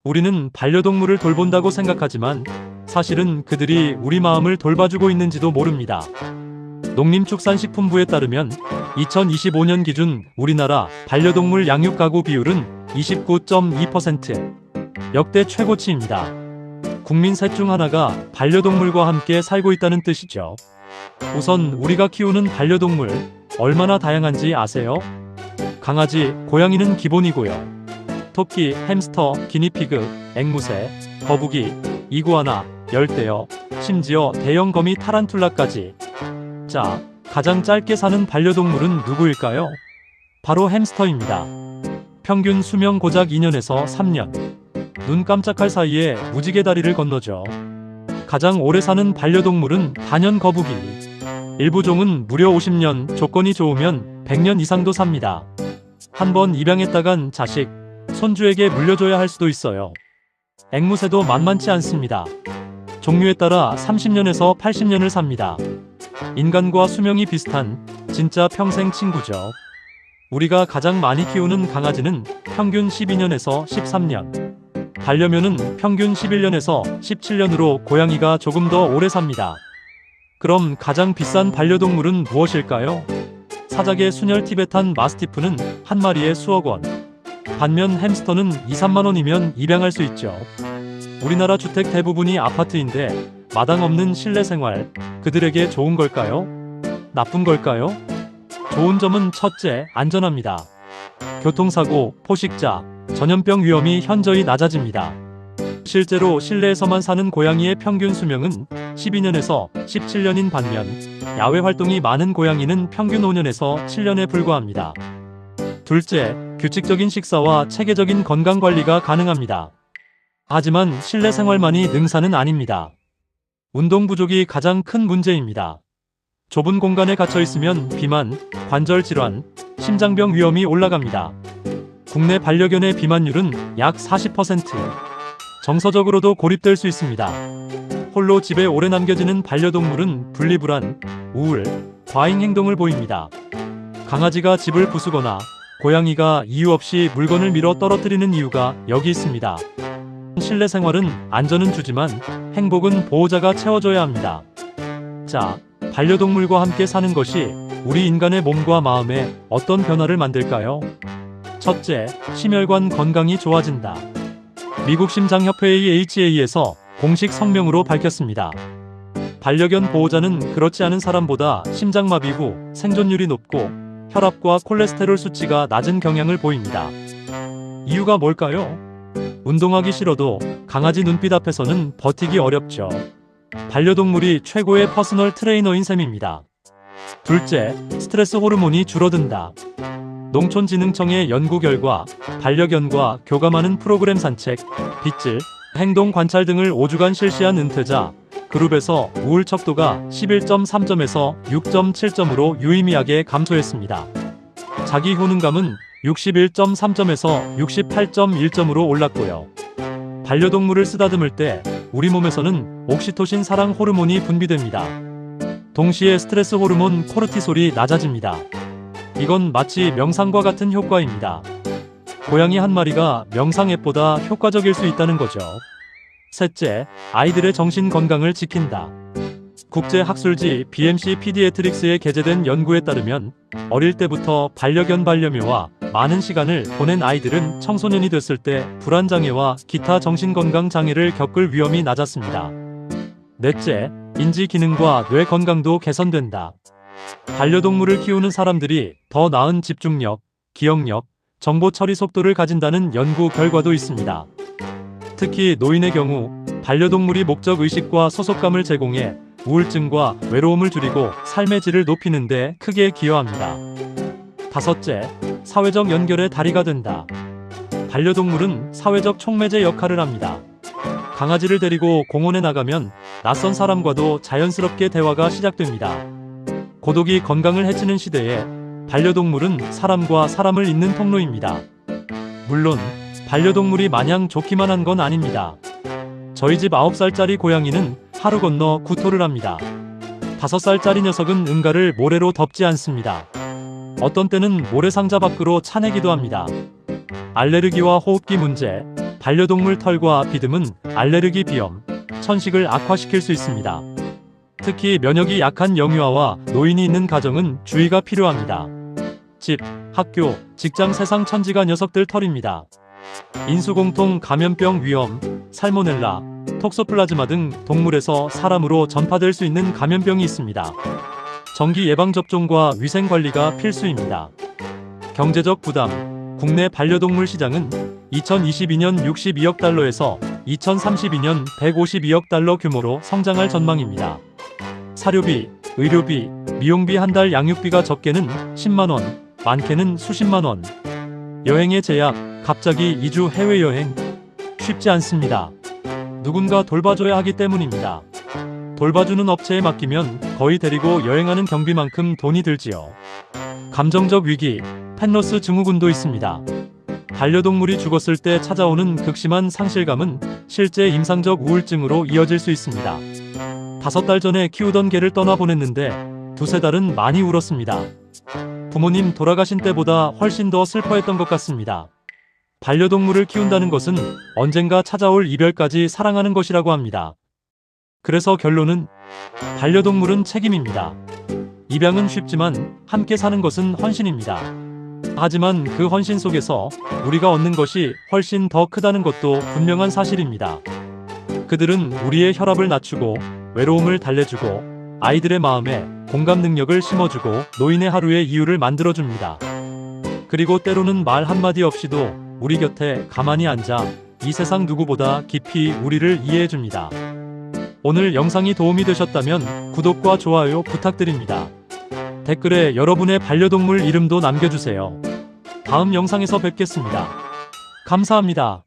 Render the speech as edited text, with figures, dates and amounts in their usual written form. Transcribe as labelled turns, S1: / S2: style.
S1: 우리는 반려동물을 돌본다고 생각하지만 사실은 그들이 우리 마음을 돌봐주고 있는지도 모릅니다. 농림축산식품부에 따르면 2025년 기준 우리나라 반려동물 양육 가구 비율은 29.2%, 역대 최고치입니다. 국민 셋 중 하나가 반려동물과 함께 살고 있다는 뜻이죠. 우선 우리가 키우는 반려동물 얼마나 다양한지 아세요? 강아지, 고양이는 기본이고요. 토끼, 햄스터, 기니피그, 앵무새, 거북이, 이구아나, 열대어, 심지어 대형 거미 타란툴라까지. 자, 가장 짧게 사는 반려동물은 누구일까요? 바로 햄스터입니다. 평균 수명 고작 2년에서 3년. 눈 깜짝할 사이에 무지개 다리를 건너죠. 가장 오래 사는 반려동물은 단연 거북이. 일부 종은 무려 50년, 조건이 좋으면 100년 이상도 삽니다. 한번 입양했다간 자식, 손주에게 물려줘야 할 수도 있어요. 앵무새도 만만치 않습니다. 종류에 따라 30년에서 80년을 삽니다. 인간과 수명이 비슷한 진짜 평생 친구죠. 우리가 가장 많이 키우는 강아지는 평균 12년에서 13년. 반려묘는 평균 11년에서 17년으로 고양이가 조금 더 오래 삽니다. 그럼 가장 비싼 반려동물은 무엇일까요? 사자계 순혈 티베탄 마스티프는 한 마리에 수억 원. 반면 햄스터는 2, 3만 원이면 입양할 수 있죠. 우리나라 주택 대부분이 아파트인데 마당 없는 실내 생활, 그들에게 좋은 걸까요? 나쁜 걸까요? 좋은 점은 첫째, 안전합니다. 교통사고, 포식자, 전염병 위험이 현저히 낮아집니다. 실제로 실내에서만 사는 고양이의 평균 수명은 12년에서 17년인 반면 야외 활동이 많은 고양이는 평균 5년에서 7년에 불과합니다. 둘째, 규칙적인 식사와 체계적인 건강관리가 가능합니다. 하지만 실내 생활만이 능사는 아닙니다. 운동 부족이 가장 큰 문제입니다. 좁은 공간에 갇혀 있으면 비만, 관절 질환, 심장병 위험이 올라갑니다. 국내 반려견의 비만율은 약 40%. 정서적으로도 고립될 수 있습니다. 홀로 집에 오래 남겨지는 반려동물은 분리불안, 우울, 과잉 행동을 보입니다. 강아지가 집을 부수거나 고양이가 이유 없이 물건을 밀어 떨어뜨리는 이유가 여기 있습니다. 실내 생활은 안전은 주지만 행복은 보호자가 채워줘야 합니다. 자, 반려동물과 함께 사는 것이 우리 인간의 몸과 마음에 어떤 변화를 만들까요? 첫째, 심혈관 건강이 좋아진다. 미국 심장협회의 HA에서 공식 성명으로 밝혔습니다. 반려견 보호자는 그렇지 않은 사람보다 심장마비 후 생존율이 높고 혈압과 콜레스테롤 수치가 낮은 경향을 보입니다. 이유가 뭘까요? 운동하기 싫어도 강아지 눈빛 앞에서는 버티기 어렵죠. 반려동물이 최고의 퍼스널 트레이너인 셈입니다. 둘째, 스트레스 호르몬이 줄어든다. 농촌진흥청의 연구 결과 반려견과 교감하는 프로그램 산책, 빗질, 행동 관찰 등을 5주간 실시한 은퇴자 그룹에서 우울 척도가 11.3점에서 6.7점으로 유의미하게 감소했습니다. 자기 효능감은 61.3점에서 68.1점으로 올랐고요. 반려동물을 쓰다듬을 때 우리 몸에서는 옥시토신 사랑 호르몬이 분비됩니다. 동시에 스트레스 호르몬 코르티솔이 낮아집니다. 이건 마치 명상과 같은 효과입니다. 고양이 한 마리가 명상 앱보다 효과적일 수 있다는 거죠. 셋째, 아이들의 정신 건강을 지킨다. 국제학술지 BMC 피디애트릭스에 게재된 연구에 따르면 어릴 때부터 반려견 반려묘와 많은 시간을 보낸 아이들은 청소년이 됐을 때 불안장애와 기타 정신건강 장애를 겪을 위험이 낮았습니다. 넷째, 인지 기능과 뇌 건강도 개선된다. 반려동물을 키우는 사람들이 더 나은 집중력, 기억력, 정보 처리 속도를 가진다는 연구 결과도 있습니다. 특히 노인의 경우 반려동물이 목적 의식과 소속감을 제공해 우울증과 외로움을 줄이고 삶의 질을 높이는 데 크게 기여합니다. 다섯째, 사회적 연결의 다리가 된다. 반려동물은 사회적 촉매제 역할을 합니다. 강아지를 데리고 공원에 나가면 낯선 사람과도 자연스럽게 대화가 시작됩니다. 고독이 건강을 해치는 시대에 반려동물은 사람과 사람을 잇는 통로입니다. 물론 반려동물이 마냥 좋기만 한 건 아닙니다. 저희 집 9살짜리 고양이는 하루 건너 구토를 합니다. 5살짜리 녀석은 응가를 모래로 덮지 않습니다. 어떤 때는 모래상자 밖으로 차내기도 합니다. 알레르기와 호흡기 문제, 반려동물 털과 비듬은 알레르기 비염, 천식을 악화시킬 수 있습니다. 특히 면역이 약한 영유아와 노인이 있는 가정은 주의가 필요합니다. 집, 학교, 직장 세상 천지가 녀석들 털입니다. 인수공통 감염병 위험, 살모넬라, 톡소플라즈마 등 동물에서 사람으로 전파될 수 있는 감염병이 있습니다. 정기 예방접종과 위생관리가 필수입니다. 경제적 부담, 국내 반려동물 시장은 2022년 62억 달러에서 2032년 152억 달러 규모로 성장할 전망입니다. 사료비, 의료비, 미용비 한 달 양육비가 적게는 10만원, 많게는 수십만원. 여행의 제약, 갑자기 2주 해외여행. 쉽지 않습니다. 누군가 돌봐줘야 하기 때문입니다. 돌봐주는 업체에 맡기면 거의 데리고 여행하는 경비만큼 돈이 들지요. 감정적 위기, 펫로스 증후군도 있습니다. 반려동물이 죽었을 때 찾아오는 극심한 상실감은 실제 임상적 우울증으로 이어질 수 있습니다. 5달 전에 키우던 개를 떠나보냈는데 두세 달은 많이 울었습니다. 부모님 돌아가신 때보다 훨씬 더 슬퍼했던 것 같습니다. 반려동물을 키운다는 것은 언젠가 찾아올 이별까지 사랑하는 것이라고 합니다. 그래서 결론은 반려동물은 책임입니다. 입양은 쉽지만 함께 사는 것은 헌신입니다. 하지만 그 헌신 속에서 우리가 얻는 것이 훨씬 더 크다는 것도 분명한 사실입니다. 그들은 우리의 혈압을 낮추고 외로움을 달래주고 아이들의 마음에 공감 능력을 심어주고 노인의 하루의 이유를 만들어줍니다. 그리고 때로는 말 한마디 없이도 우리 곁에 가만히 앉아 이 세상 누구보다 깊이 우리를 이해해줍니다. 오늘 영상이 도움이 되셨다면 구독과 좋아요 부탁드립니다. 댓글에 여러분의 반려동물 이름도 남겨주세요. 다음 영상에서 뵙겠습니다. 감사합니다.